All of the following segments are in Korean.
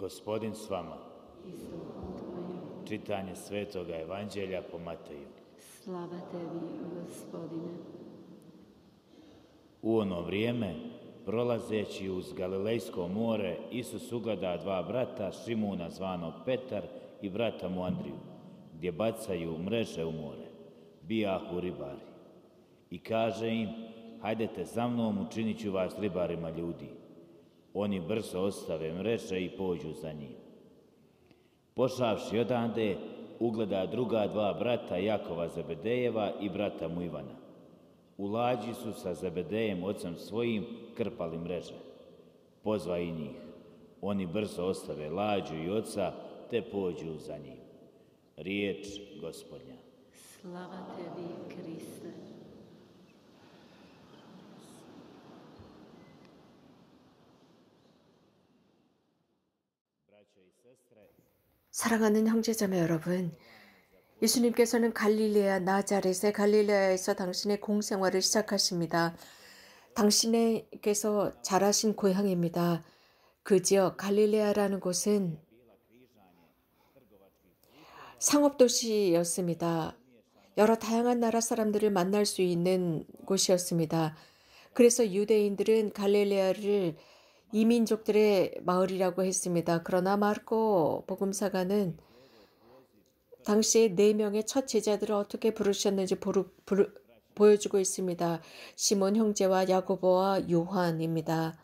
Gospodin s vama. Čitanje Svetoga Evanđelja po Mateju. Slava tebi, Gospodine. U ono vrijeme, prolazeći uz Galilejsko more, Isus ugleda dva brata, Šimuna zvanog Petar i brata mu Andriju, gdje bacaju mreže u more. Bijahu ribari. I kaže im: hajdete za mnom, učinit ću vas ribarima ljudi. Oni brzo ostave mreže i pođu za njim. Pošavši odande, ugleda druga dva brata, Jakova Zebedejeva i brata mu Ivana. U lađi su sa Zebedejem, ocem svojim, krpali mreže. Pozva i njih. Oni brzo ostave lađu i oca, te pođu za njim. Riječ Gospodnja. Slava tebi, Kriste. 사랑하는 형제자매 여러분, 예수님께서는 갈릴레아 나자렛의 갈릴레아에서 당신의 공생활을 시작하십니다. 당신께서 자라신 고향입니다. 그 지역 갈릴레아라는 곳은 상업도시였습니다. 여러 다양한 나라 사람들을 만날 수 있는 곳이었습니다. 그래서 유대인들은 갈릴레아를 이민족들의 마을이라고 했습니다. 그러나 마르코 복음사가는 당시에 4명의 첫 제자들을 어떻게 부르셨는지 보여주고 있습니다. 시몬 형제와 야고보와 요한입니다.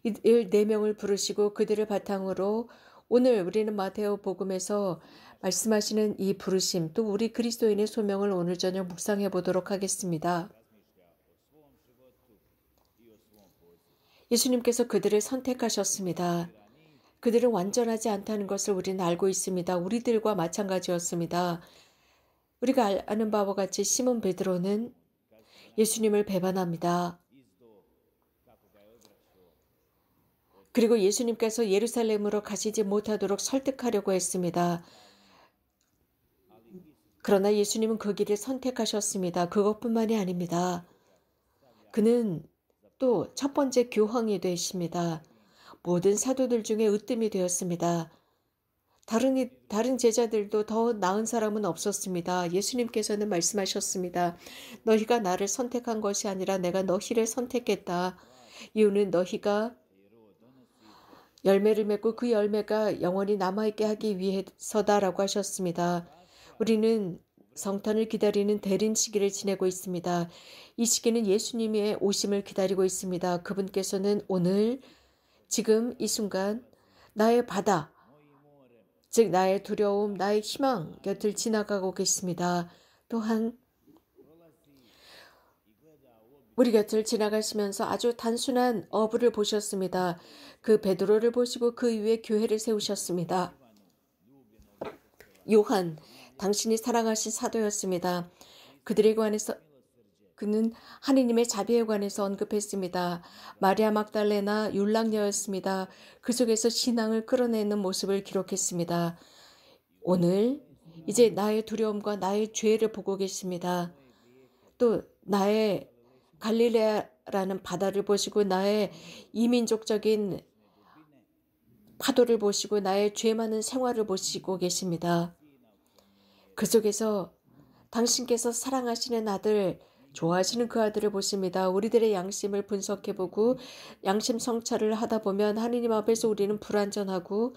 이 4명을 부르시고 그들을 바탕으로 오늘 우리는 마테오 복음에서 말씀하시는 이 부르심, 또 우리 그리스도인의 소명을 오늘 저녁 묵상해 보도록 하겠습니다. 예수님께서 그들을 선택하셨습니다. 그들은 완전하지 않다는 것을 우리는 알고 있습니다. 우리들과 마찬가지였습니다. 우리가 아는 바와 같이 시몬 베드로는 예수님을 배반합니다. 그리고 예수님께서 예루살렘으로 가시지 못하도록 설득하려고 했습니다. 그러나 예수님은 그 길을 선택하셨습니다. 그것뿐만이 아닙니다. 그는 또 첫 번째 교황이 되십니다. 모든 사도들 중에 으뜸이 되었습니다. 다른 제자들도 더 나은 사람은 없었습니다. 예수님께서는 말씀하셨습니다. 너희가 나를 선택한 것이 아니라 내가 너희를 선택했다. 이유는 너희가 열매를 맺고 그 열매가 영원히 남아있게 하기 위해서다라고 하셨습니다. 우리는 성탄을 기다리는 대림 시기를 지내고 있습니다. 이 시기는 예수님의 오심을 기다리고 있습니다. 그분께서는 오늘, 지금 이 순간 나의 바다, 즉 나의 두려움, 나의 희망 곁을 지나가고 계십니다. 또한 우리 곁을 지나가시면서 아주 단순한 어부를 보셨습니다. 그 베드로를 보시고 그 위에 교회를 세우셨습니다. 요한, 당신이 사랑하신 사도였습니다. 그들에 관해서 그는 하느님의 자비에 관해서 언급했습니다. 마리아 막달레나 율랑녀였습니다. 그 속에서 신앙을 끌어내는 모습을 기록했습니다. 오늘 이제 나의 두려움과 나의 죄를 보고 계십니다. 또 나의 갈릴레아라는 바다를 보시고 나의 이민족적인 파도를 보시고 나의 죄 많은 생활을 보시고 계십니다. 그 속에서 당신께서 사랑하시는 아들, 좋아하시는 그 아들을 보십니다. 우리들의 양심을 분석해보고 양심 성찰을 하다 보면 하느님 앞에서 우리는 불완전하고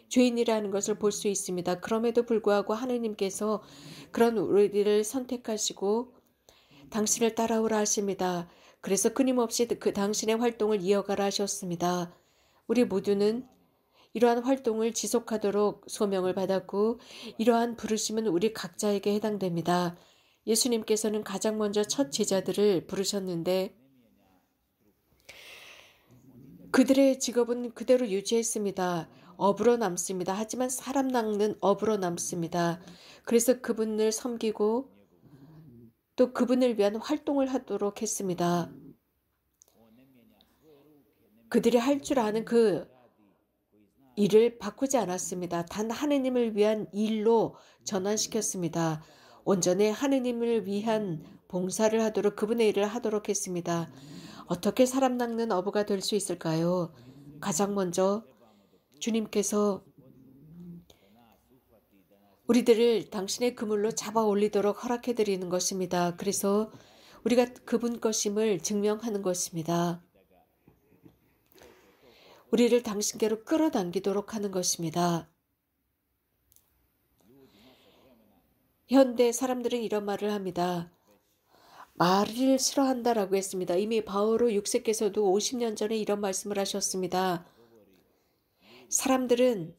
죄인이라는 것을 볼 수 있습니다. 그럼에도 불구하고 하느님께서 그런 우리들을 선택하시고 당신을 따라오라 하십니다. 그래서 끊임없이 그 당신의 활동을 이어가라 하셨습니다. 우리 모두는 이러한 활동을 지속하도록 소명을 받았고 이러한 부르심은 우리 각자에게 해당됩니다. 예수님께서는 가장 먼저 첫 제자들을 부르셨는데 그들의 직업은 그대로 유지했습니다. 어부로 남습니다. 하지만 사람 낚는 어부로 남습니다. 그래서 그분을 섬기고 또 그분을 위한 활동을 하도록 했습니다. 그들이 할 줄 아는 그 일을 바꾸지 않았습니다. 단 하느님을 위한 일로 전환시켰습니다. 온전히 하느님을 위한 봉사를 하도록 그분의 일을 하도록 했습니다. 어떻게 사람 낚는 어부가 될 수 있을까요? 가장 먼저 주님께서 우리들을 당신의 그물로 잡아 올리도록 허락해 드리는 것입니다. 그래서 우리가 그분 것임을 증명하는 것입니다. 우리를 당신께로 끌어당기도록 하는 것입니다. 현대 사람들은 이런 말을 합니다. 말을 싫어한다라고 했습니다. 이미 바오로 6세께서도 50년 전에 이런 말씀을 하셨습니다. 사람들은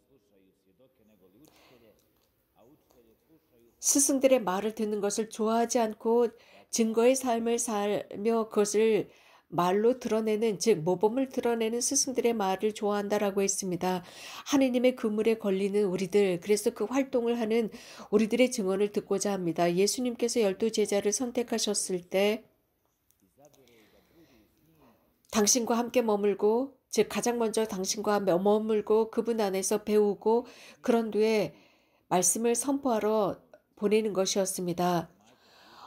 스승들의 말을 듣는 것을 좋아하지 않고 증거의 삶을 살며 그것을 말로 드러내는, 즉 모범을 드러내는 스승들의 말을 좋아한다라고 했습니다. 하느님의 그물에 걸리는 우리들, 그래서 그 활동을 하는 우리들의 증언을 듣고자 합니다. 예수님께서 12제자를 선택하셨을 때 당신과 함께 머물고, 즉 가장 먼저 당신과 머물고 그분 안에서 배우고 그런 뒤에 말씀을 선포하러 보내는 것이었습니다.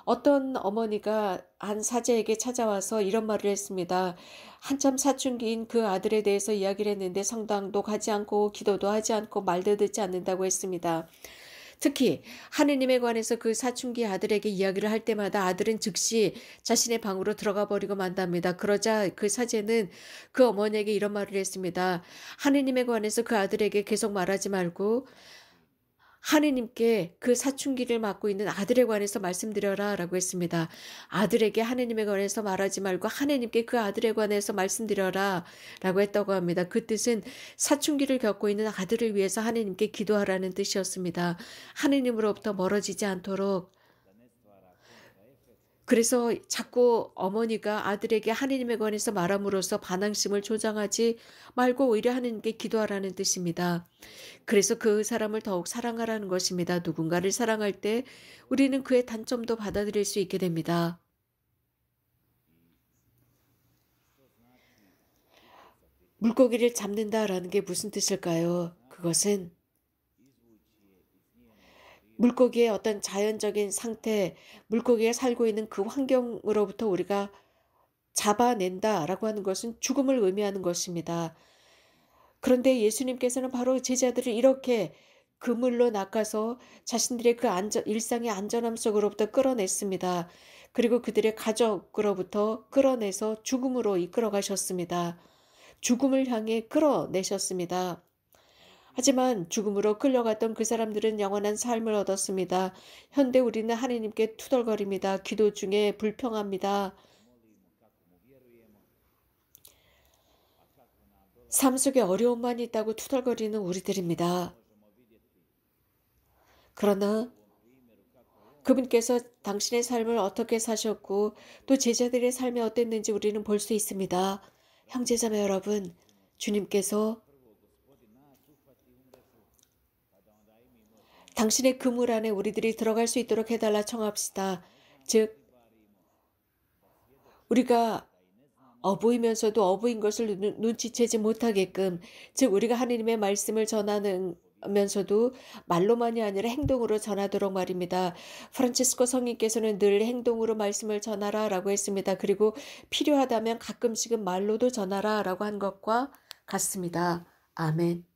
어떤 어머니가 한 사제에게 찾아와서 이런 말을 했습니다. 한참 사춘기인 그 아들에 대해서 이야기를 했는데 성당도 가지 않고 기도도 하지 않고 말도 듣지 않는다고 했습니다. 특히 하느님에 관해서 그 사춘기 아들에게 이야기를 할 때마다 아들은 즉시 자신의 방으로 들어가 버리고 만답니다. 그러자 그 사제는 그 어머니에게 이런 말을 했습니다. 하느님에 관해서 그 아들에게 계속 말하지 말고 하느님께 그 사춘기를 맡고 있는 아들에 관해서 말씀드려라 라고 했습니다. 아들에게 하느님에 관해서 말하지 말고 하느님께 그 아들에 관해서 말씀드려라 라고 했다고 합니다. 그 뜻은 사춘기를 겪고 있는 아들을 위해서 하느님께 기도하라는 뜻이었습니다. 하느님으로부터 멀어지지 않도록. 그래서 자꾸 어머니가 아들에게 하느님에 관해서 말함으로써 반항심을 조장하지 말고 오히려 하느님께 기도하라는 뜻입니다. 그래서 그 사람을 더욱 사랑하라는 것입니다. 누군가를 사랑할 때 우리는 그의 단점도 받아들일 수 있게 됩니다. 물고기를 잡는다라는 게 무슨 뜻일까요? 그것은 물고기의 어떤 자연적인 상태, 물고기가 살고 있는 그 환경으로부터 우리가 잡아낸다라고 하는 것은 죽음을 의미하는 것입니다. 그런데 예수님께서는 바로 제자들을 이렇게 그물로 낚아서 자신들의 그 일상의 안전함 속으로부터 끌어냈습니다. 그리고 그들의 가족으로부터 끌어내서 죽음으로 이끌어 가셨습니다. 죽음을 향해 끌어내셨습니다. 하지만 죽음으로 끌려갔던 그 사람들은 영원한 삶을 얻었습니다. 현대 우리는 하느님께 투덜거립니다. 기도 중에 불평합니다. 삶 속에 어려움만 있다고 투덜거리는 우리들입니다. 그러나 그분께서 당신의 삶을 어떻게 사셨고 또 제자들의 삶이 어땠는지 우리는 볼 수 있습니다. 형제자매 여러분, 주님께서 당신의 그물 안에 우리들이 들어갈 수 있도록 해달라 청합시다. 즉 우리가 어부이면서도 어부인 것을 눈치채지 못하게끔, 즉 우리가 하느님의 말씀을 전하면서도 말로만이 아니라 행동으로 전하도록 말입니다. 프란치스코 성인께서는 늘 행동으로 말씀을 전하라 라고 했습니다. 그리고 필요하다면 가끔씩은 말로도 전하라 라고 한 것과 같습니다. 아멘.